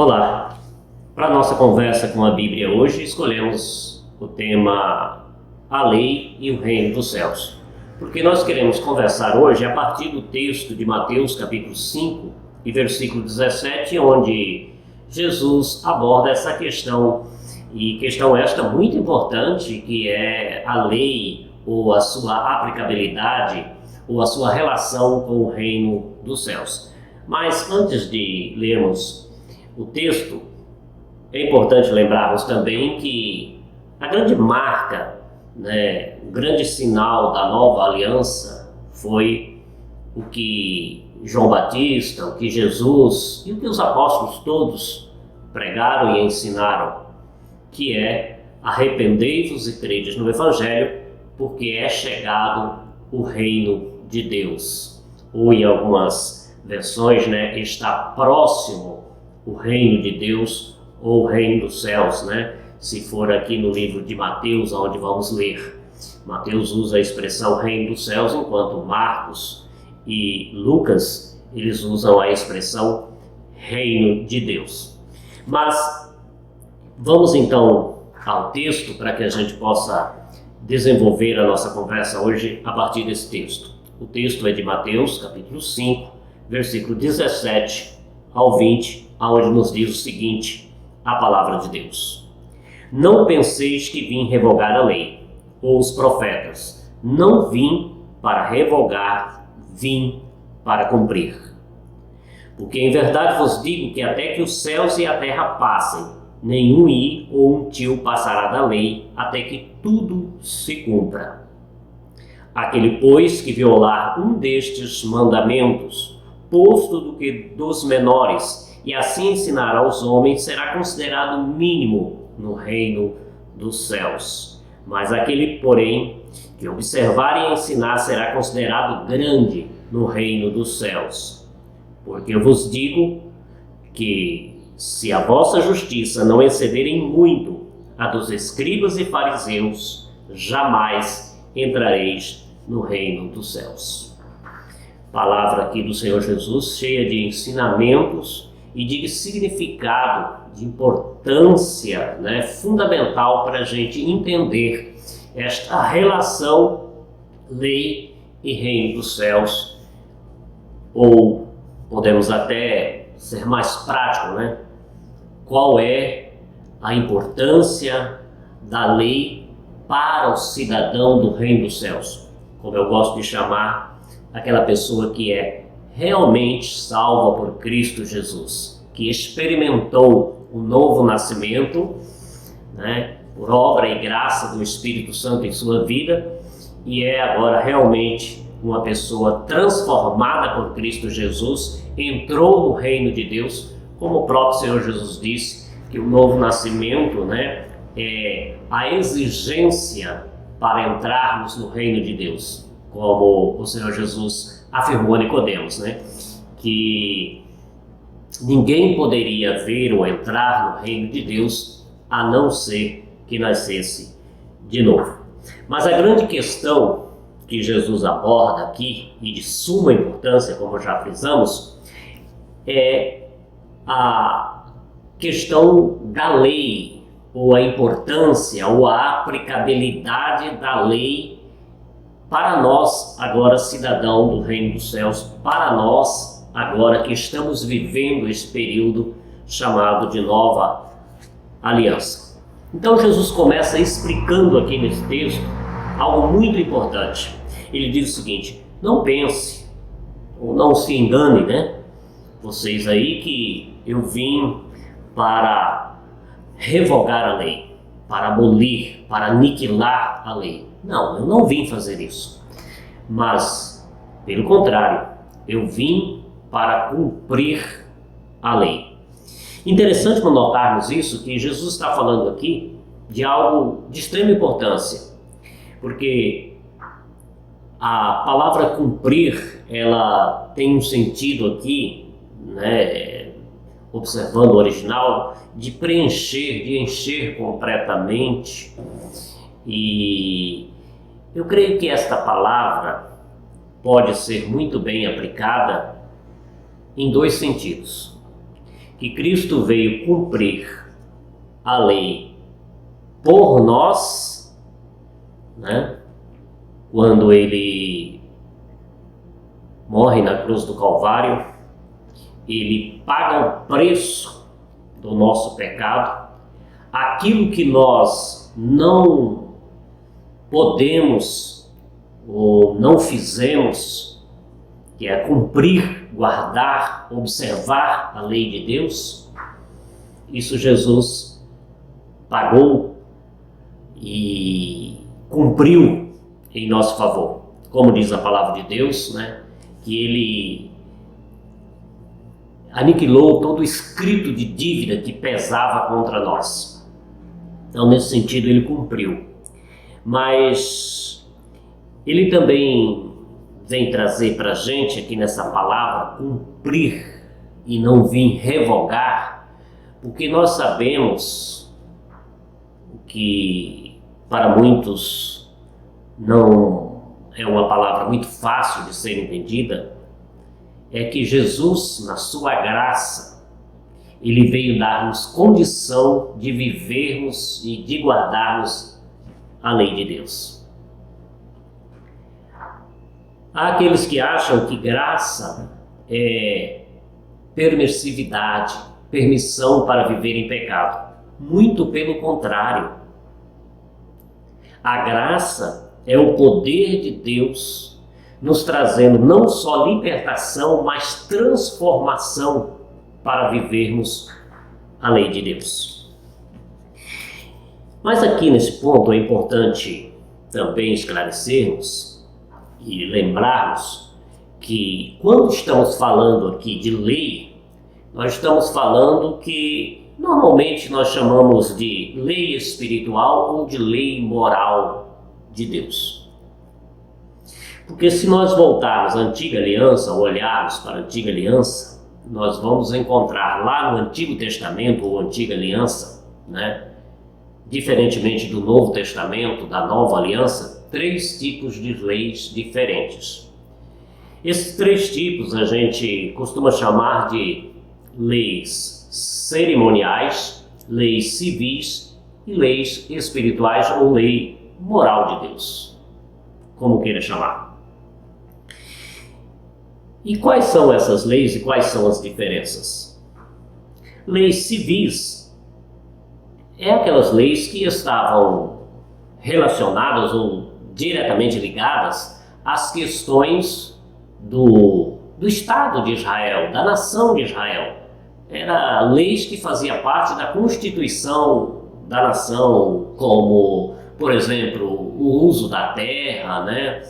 Olá! Para a nossa conversa com a Bíblia hoje, escolhemos o tema A Lei e o Reino dos Céus. Porque nós queremos conversar hoje a partir do texto de Mateus capítulo 5 e versículo 17, onde Jesus aborda essa questão, e questão esta muito importante, que é a lei ou a sua aplicabilidade ou a sua relação com o Reino dos Céus. Mas antes de lermos o texto, é importante lembrarmos também que a grande marca, o grande sinal da nova aliança foi o que João Batista, o que Jesus e o que os apóstolos todos pregaram e ensinaram, que é: arrependei-vos e credes no Evangelho, porque é chegado o reino de Deus. Ou em algumas versões, está próximo o reino de Deus ou o reino dos céus, se for aqui no livro de Mateus, onde vamos ler. Mateus usa a expressão reino dos céus, enquanto Marcos e Lucas, eles usam a expressão reino de Deus. Mas vamos então ao texto para que a gente possa desenvolver a nossa conversa hoje a partir desse texto. O texto é de Mateus, capítulo 5, versículo 17 ao 20, onde nos diz o seguinte, a palavra de Deus: Não penseis que vim revogar a lei, ou os profetas. Não vim para revogar, vim para cumprir. Porque em verdade vos digo que até que os céus e a terra passem, nenhum i ou um tio passará da lei, até que tudo se cumpra. Aquele, pois, que violar um destes mandamentos, posto do que dos menores, e assim ensinar aos homens, será considerado mínimo no reino dos céus. Mas aquele, porém, que observar e ensinar, será considerado grande no reino dos céus. Porque eu vos digo que, se a vossa justiça não exceder em muito a dos escribas e fariseus, jamais entrareis no reino dos céus. Palavra aqui do Senhor Jesus, cheia de ensinamentos e de significado, de importância fundamental para a gente entender esta relação lei e reino dos céus. Ou podemos até ser mais prático, qual é a importância da lei para o cidadão do reino dos céus, como eu gosto de chamar aquela pessoa que é realmente salva por Cristo Jesus, que experimentou o novo nascimento, por obra e graça do Espírito Santo em sua vida, e é agora realmente uma pessoa transformada por Cristo Jesus, entrou no reino de Deus, como o próprio Senhor Jesus disse, que o novo nascimento é a exigência para entrarmos no reino de Deus, como o Senhor Jesus afirmou a Nicodemos, que ninguém poderia ver ou entrar no reino de Deus a não ser que nascesse de novo. Mas a grande questão que Jesus aborda aqui, e de suma importância, como já frisamos, é a questão da lei, ou a importância, ou a aplicabilidade da lei para nós, agora cidadão do reino dos céus, para nós, agora que estamos vivendo esse período chamado de nova aliança. Então Jesus começa explicando aqui nesse texto algo muito importante. Ele diz o seguinte: não pense, ou não se engane, vocês aí, que eu vim para revogar a lei, para abolir, para aniquilar a lei. Não, eu não vim fazer isso. Mas, pelo contrário, eu vim para cumprir a lei. Interessante notarmos isso, que Jesus está falando aqui de algo de extrema importância, porque a palavra cumprir, ela tem um sentido aqui, observando o original, de preencher, de encher completamente. E eu creio que esta palavra pode ser muito bem aplicada em dois sentidos. que Cristo veio cumprir a lei por nós, né? Quando ele morre na cruz do Calvário, ele paga o preço do nosso pecado, aquilo que nós não podemos ou não fizemos, que é cumprir, guardar, observar a lei de Deus. Isso Jesus pagou e cumpriu em nosso favor. Como diz a palavra de Deus, né? Que ele aniquilou todo o escrito de dívida que pesava contra nós. Então, nesse sentido, ele cumpriu. Mas ele também vem trazer para a gente aqui nessa palavra cumprir e não vir revogar, porque nós sabemos que para muitos não é uma palavra muito fácil de ser entendida, é que Jesus, na sua graça, ele veio dar-nos condição de vivermos e de guardarmos a lei de Deus. Há aqueles que acham que graça é permissividade, permissão para viver em pecado. Muito pelo contrário. A graça é o poder de Deus nos trazendo não só libertação, mas transformação para vivermos a lei de Deus. Mas aqui nesse ponto é importante também esclarecermos e lembrarmos que quando estamos falando aqui de lei, nós estamos falando que normalmente nós chamamos de lei espiritual ou de lei moral de Deus. Porque se nós voltarmos à Antiga Aliança, ou olharmos para a Antiga Aliança, nós vamos encontrar lá no Antigo Testamento, ou Antiga Aliança, né? Diferentemente do Novo Testamento, da Nova Aliança, 3 tipos de leis diferentes. Esses 3 tipos a gente costuma chamar de leis cerimoniais, leis civis e leis espirituais ou lei moral de Deus, como queira chamar. E quais são essas leis e quais são as diferenças? Leis civis é aquelas leis que estavam relacionadas ou diretamente ligadas às questões do Estado de Israel, da nação de Israel. Eram leis que faziam parte da Constituição da nação, como, por exemplo, o uso da terra, né?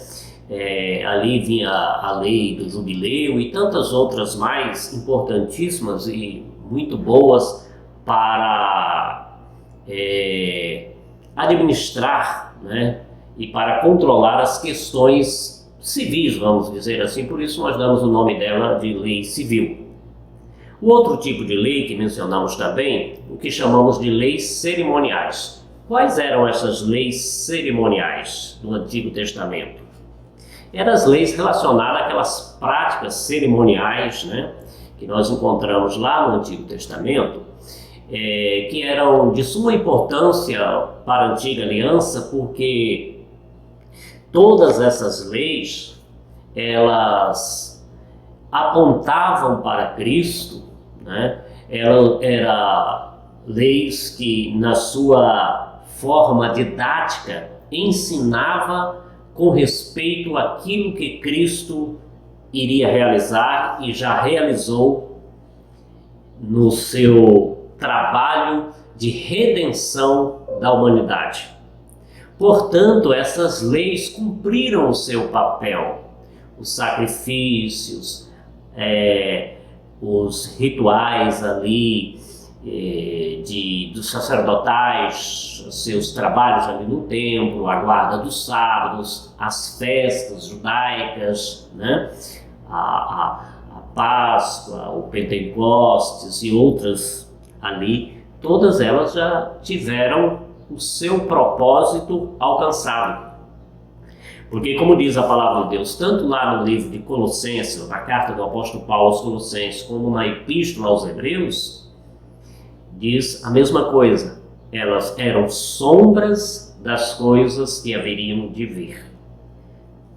Ali vinha a lei do jubileu e tantas outras mais importantíssimas e muito boas para administrar, né? E para controlar as questões civis, vamos dizer assim, por isso nós damos o nome dela de lei civil. O outro tipo de lei que mencionamos também, o que chamamos de leis cerimoniais. Quais eram essas leis cerimoniais do Antigo Testamento? Eram as leis relacionadas àquelas práticas cerimoniais, né, que nós encontramos lá no Antigo Testamento, que eram de suma importância para a Antiga Aliança, porque todas essas leis, elas apontavam para Cristo, né? Eram leis que, na sua forma didática, ensinava com respeito àquilo que Cristo iria realizar e já realizou no seu trabalho de redenção da humanidade. Portanto, essas leis cumpriram o seu papel. Os sacrifícios, os rituais ali dos sacerdotais, seus trabalhos ali no templo, a guarda dos sábados, as festas judaicas, né? a Páscoa, o Pentecostes e outras ali, todas elas já tiveram o seu propósito alcançado. Porque, como diz a palavra de Deus, tanto lá no livro de Colossenses, na carta do apóstolo Paulo aos Colossenses, como na epístola aos Hebreus, diz a mesma coisa. Elas eram sombras das coisas que haveriam de vir.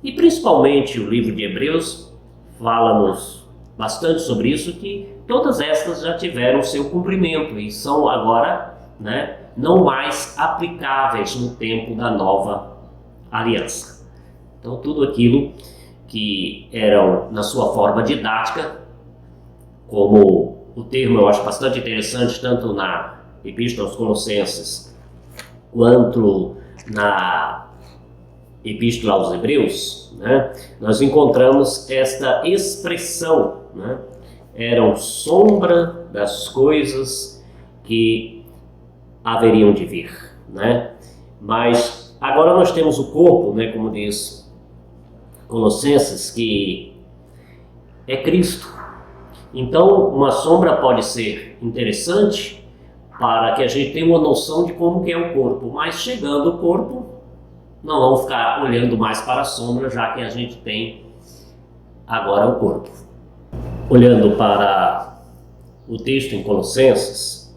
E principalmente o livro de Hebreus fala-nos bastante sobre isso, que todas estas já tiveram seu cumprimento e são agora, não mais aplicáveis no tempo da nova aliança. Então tudo aquilo que eram na sua forma didática, como o termo eu acho bastante interessante, tanto na Epístola aos Colossenses quanto na Epístola aos Hebreus, nós encontramos esta expressão, eram sombra das coisas que haveriam de vir, Mas agora nós temos o corpo, como diz Colossenses, que é Cristo. Então, uma sombra pode ser interessante para que a gente tenha uma noção de como que é o corpo, mas chegando o corpo, não vamos ficar olhando mais para a sombra, já que a gente tem agora o corpo. Olhando para o texto em Colossenses,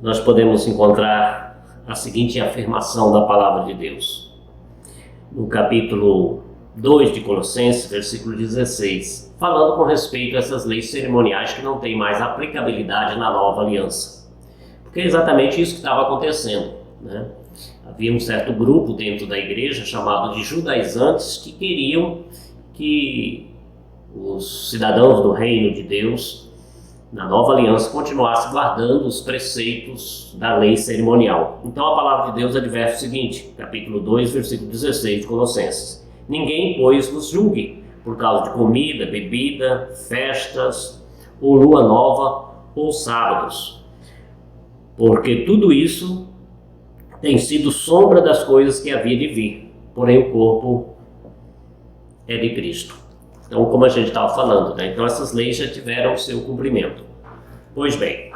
nós podemos encontrar a seguinte afirmação da palavra de Deus. No capítulo 2 de Colossenses, versículo 16, falando com respeito a essas leis cerimoniais que não têm mais aplicabilidade na nova aliança. Porque é exatamente isso que estava acontecendo, Havia um certo grupo dentro da igreja chamado de judaizantes que queriam que os cidadãos do reino de Deus, na nova aliança, continuassem guardando os preceitos da lei cerimonial. Então a palavra de Deus adverte o seguinte, capítulo 2, versículo 16 de Colossenses: ninguém, pois, vos julgue por causa de comida, bebida, festas, ou lua nova, ou sábados, porque tudo isso tem sido sombra das coisas que havia de vir, porém o corpo é de Cristo. Então, como a gente estava falando, então essas leis já tiveram o seu cumprimento. Pois bem,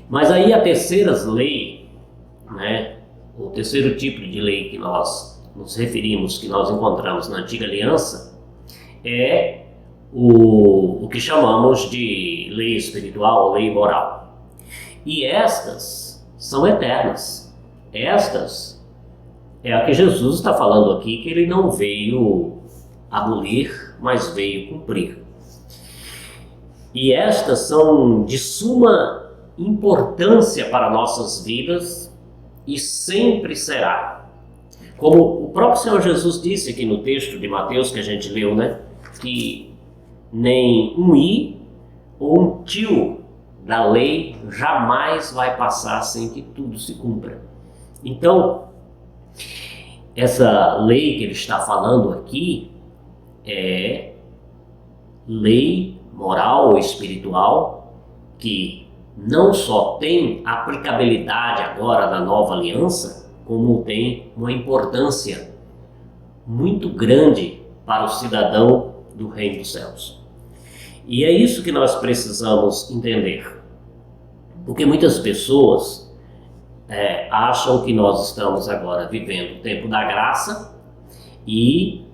mas aí a terceira lei, o terceiro tipo de lei que nós nos referimos, que nós encontramos na Antiga Aliança, é o que chamamos de lei espiritual, lei moral. E estas são eternas. Estas é a que Jesus está falando aqui, que ele não veio abolir, mas veio cumprir. E estas são de suma importância para nossas vidas e sempre será. Como o próprio Senhor Jesus disse aqui no texto de Mateus que a gente leu, que nem um i ou um tio da lei jamais vai passar sem que tudo se cumpra. Então, essa lei que ele está falando aqui é lei moral ou espiritual que não só tem aplicabilidade agora na nova aliança, como tem uma importância muito grande para o cidadão do reino dos céus. E é isso que nós precisamos entender, porque muitas pessoas acham que nós estamos agora vivendo o tempo da graça e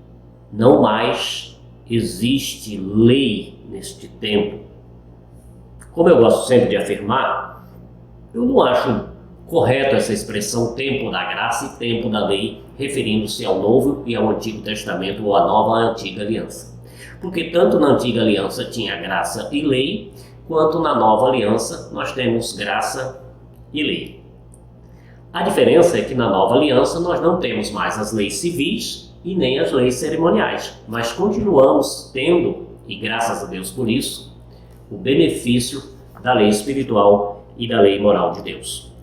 não mais existe lei neste tempo. Como eu gosto sempre de afirmar, eu não acho correto essa expressão tempo da graça e tempo da lei, referindo-se ao Novo e ao Antigo Testamento ou à Nova e Antiga Aliança. Porque tanto na Antiga Aliança tinha graça e lei, quanto na Nova Aliança nós temos graça e lei. A diferença é que na Nova Aliança nós não temos mais as leis civis e nem as leis cerimoniais, mas continuamos tendo, e graças a Deus por isso, o benefício da lei espiritual e da lei moral de Deus.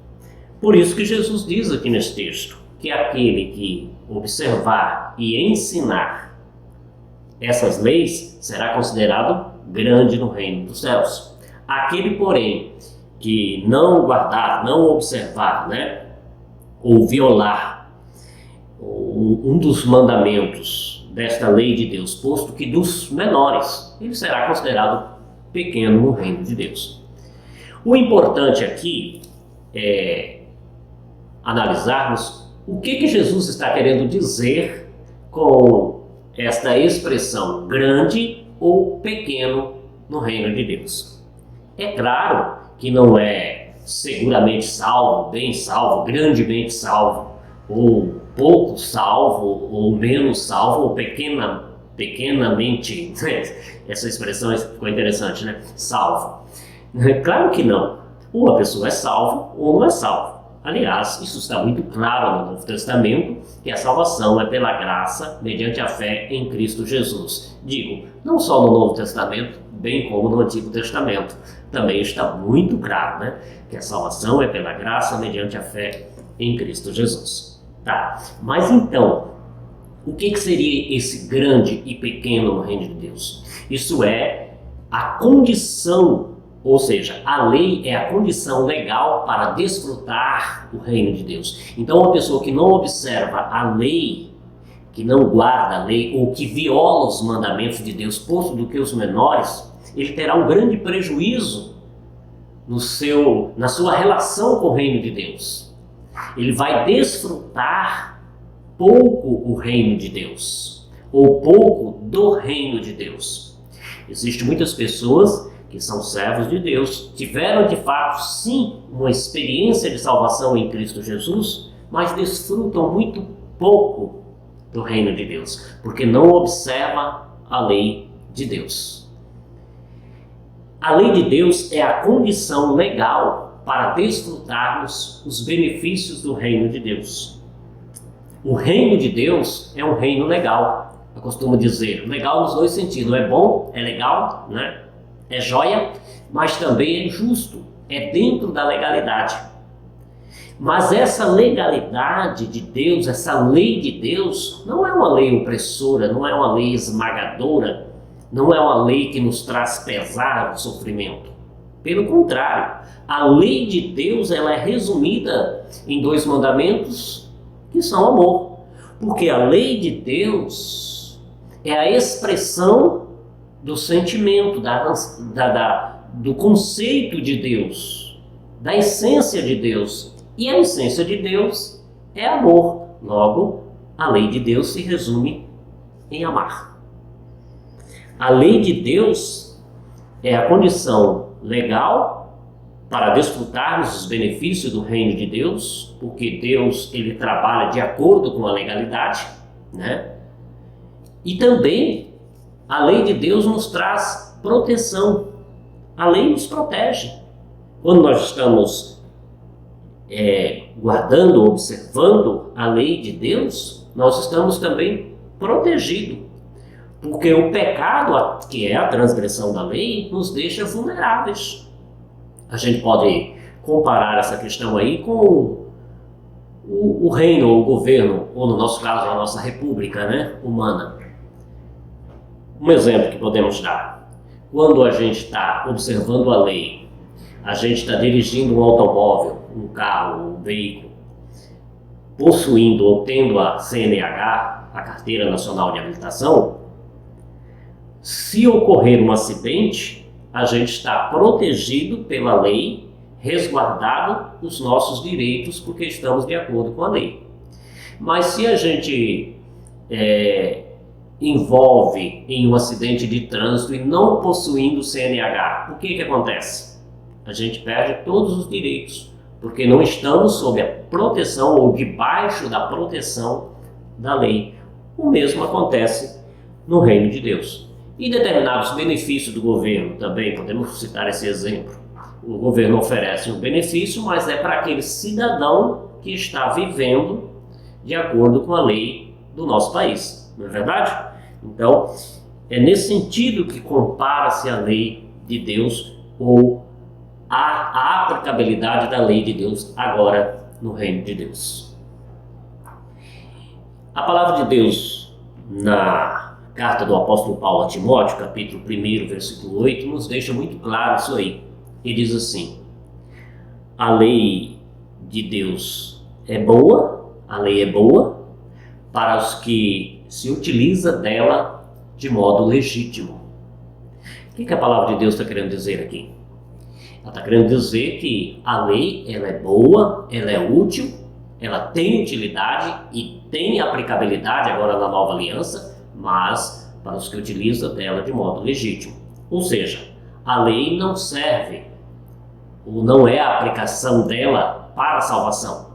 Por isso que Jesus diz aqui nesse texto que aquele que observar e ensinar essas leis será considerado grande no reino dos céus. Aquele, porém, que não guardar, não observar, ou violar um dos mandamentos desta lei de Deus, posto que dos menores, ele será considerado pequeno no reino de Deus. O importante aqui é analisarmos O que Jesus está querendo dizer com esta expressão grande ou pequeno no reino de Deus? É claro que não é seguramente salvo, bem salvo, grandemente salvo, ou pouco salvo, ou menos salvo, ou pequenamente. Essa expressão ficou interessante, né? Salvo. Claro que não. Ou a pessoa é salva ou não é salva. Aliás, isso está muito claro no Novo Testamento, que a salvação é pela graça, mediante a fé em Cristo Jesus. Digo, não só no Novo Testamento, bem como no Antigo Testamento. Também está muito claro, né? Que a salvação é pela graça, mediante a fé em Cristo Jesus. Tá, mas então, o que seria esse grande e pequeno no reino de Deus? Isso é a condição. Ou seja, a lei é a condição legal para desfrutar o reino de Deus. Então, uma pessoa que não observa a lei, que não guarda a lei ou que viola os mandamentos de Deus, posto do que os menores, ele terá um grande prejuízo na sua relação com o reino de Deus. Ele vai desfrutar pouco o reino de Deus, ou pouco do reino de Deus. Existem muitas pessoas que são servos de Deus, tiveram de fato sim uma experiência de salvação em Cristo Jesus, mas desfrutam muito pouco do reino de Deus, porque não observa a lei de Deus. A lei de Deus é a condição legal para desfrutarmos os benefícios do reino de Deus. O reino de Deus é um reino legal, eu costumo dizer, legal nos dois sentidos, é bom, é legal, né? É joia, mas também é justo, é dentro da legalidade. Mas essa legalidade de Deus, essa lei de Deus, não é uma lei opressora, não é uma lei esmagadora, não é uma lei que nos traz pesar, sofrimento. Pelo contrário, a lei de Deus ela é resumida em 2 mandamentos que são amor. Porque a lei de Deus é a expressão do sentimento, do conceito de Deus, da essência de Deus. E a essência de Deus é amor. Logo, a lei de Deus se resume em amar. A lei de Deus é a condição legal para desfrutarmos os benefícios do reino de Deus, porque Deus ele trabalha de acordo com a legalidade, né? E também a lei de Deus nos traz proteção. A lei nos protege. Quando nós estamos guardando, observando a lei de Deus, nós estamos também protegidos. Porque o pecado, que é a transgressão da lei, nos deixa vulneráveis. A gente pode comparar essa questão aí com o reino, ou o governo, ou no nosso caso, a nossa república, né, humana. Um exemplo que podemos dar, quando a gente está observando a lei, a gente está dirigindo um automóvel, um carro, um veículo, possuindo ou tendo a CNH, a Carteira Nacional de Habilitação, se ocorrer um acidente, a gente está protegido pela lei, resguardado os nossos direitos porque estamos de acordo com a lei. Mas se a gente envolve em um acidente de trânsito e não possuindo CNH, o que acontece? A gente perde todos os direitos, porque não estamos sob a proteção ou debaixo da proteção da lei. O mesmo acontece no reino de Deus. E determinados benefícios do governo também, podemos citar esse exemplo. O governo oferece um benefício, mas é para aquele cidadão que está vivendo de acordo com a lei do nosso país, não é verdade? Então, é nesse sentido que compara-se a lei de Deus ou a aplicabilidade da lei de Deus agora no reino de Deus. A palavra de Deus na carta do apóstolo Paulo a Timóteo, capítulo 1, versículo 8, nos deixa muito claro isso aí. Ele diz assim: a lei de Deus é boa, a lei é boa para os que se utiliza dela de modo legítimo. O que a palavra de Deus está querendo dizer aqui? Ela está querendo dizer que a lei ela é boa, ela é útil ela tem utilidade e tem aplicabilidade agora na nova aliança, mas para os que utilizam dela de modo legítimo. Ou seja, a lei não serve, ou não é a aplicação dela para a salvação.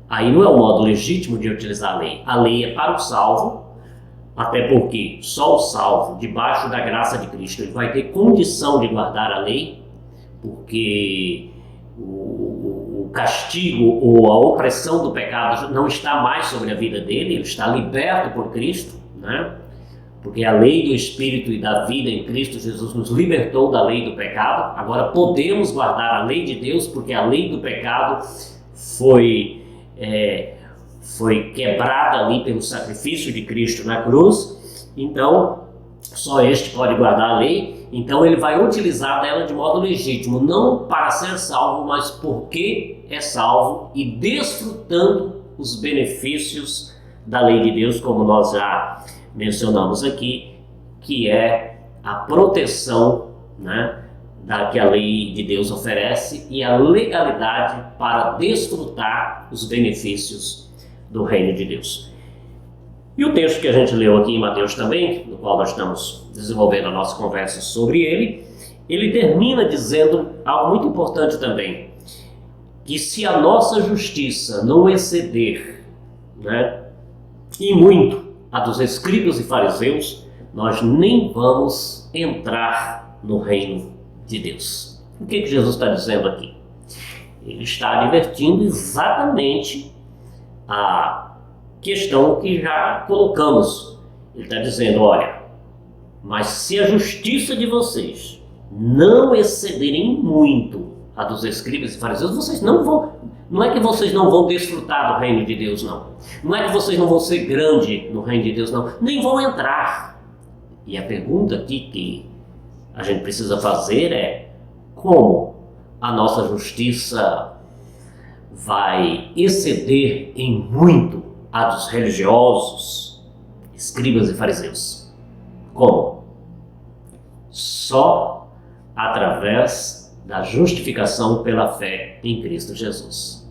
Aí não é o modo legítimo de utilizar a lei. A lei é para o salvo, até porque só o salvo, debaixo da graça de Cristo, ele vai ter condição de guardar a lei, porque o castigo ou a opressão do pecado não está mais sobre a vida dele, ele está liberto por Cristo, né? Porque a lei do Espírito e da vida em Cristo Jesus nos libertou da lei do pecado. Agora podemos guardar a lei de Deus, porque a lei do pecado foi quebrada ali pelo sacrifício de Cristo na cruz. Então, só este pode guardar a lei. Então ele vai utilizar dela de modo legítimo, não para ser salvo, mas porque é salvo e desfrutando os benefícios da lei de Deus, como nós já mencionamos aqui, que é a proteção, né, que a lei de Deus oferece e a legalidade para desfrutar os benefícios do reino de Deus. E o texto que a gente leu aqui em Mateus também, no qual nós estamos desenvolvendo a nossa conversa sobre ele termina dizendo algo muito importante também, que se a nossa justiça não exceder, né, e muito a dos escribas e fariseus, nós nem vamos entrar no reino de Deus. O que Jesus está dizendo aqui? Ele está advertindo exatamente a questão que já colocamos. Ele está dizendo, olha, mas se a justiça de vocês não excederem muito a dos escribas e fariseus, vocês não vão. Não é que vocês não vão desfrutar do reino de Deus, não. Não é que vocês não vão ser grandes no reino de Deus, não. Nem vão entrar. E a pergunta aqui que a gente precisa fazer é: como a nossa justiça vai exceder em muito a dos religiosos, escribas e fariseus? Como? Só através da justificação pela fé em Cristo Jesus.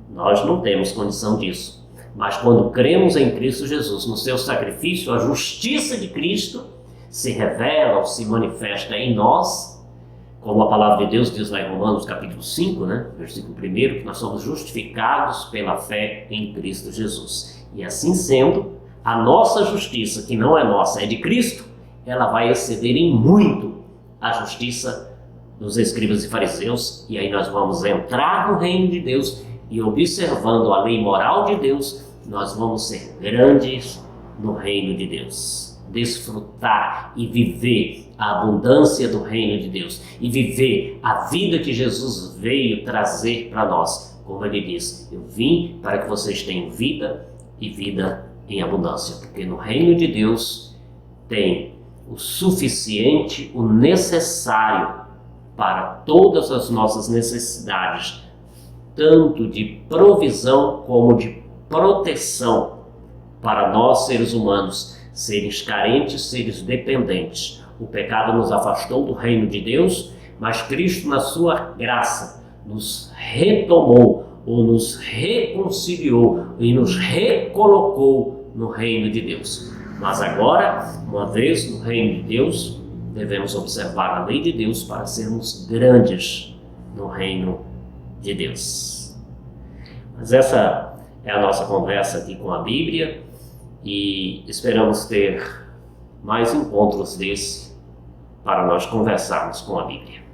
Nós não temos condição disso, mas quando cremos em Cristo Jesus, no seu sacrifício, a justiça de Cristo se revela ou se manifesta em nós, como a palavra de Deus diz lá em Romanos capítulo 5, né, versículo 1, que nós somos justificados pela fé em Cristo Jesus. E assim sendo, a nossa justiça, que não é nossa, é de Cristo, ela vai exceder em muito a justiça dos escribas e fariseus, e aí nós vamos entrar no reino de Deus e, observando a lei moral de Deus, nós vamos ser grandes no reino de Deus, desfrutar e viver a abundância do reino de Deus e viver a vida que Jesus veio trazer para nós. Como ele diz, eu vim para que vocês tenham vida e vida em abundância, porque no reino de Deus tem o suficiente, o necessário para todas as nossas necessidades, tanto de provisão como de proteção para nós seres humanos, seres carentes, seres dependentes. O pecado nos afastou do reino de Deus, mas Cristo, na sua graça, nos retomou ou nos reconciliou e nos recolocou no reino de Deus. Mas agora, uma vez no reino de Deus, devemos observar a lei de Deus para sermos grandes no reino de Deus. Mas essa é a nossa conversa aqui com a Bíblia e esperamos ter mais encontros desses para nós conversarmos com a Bíblia.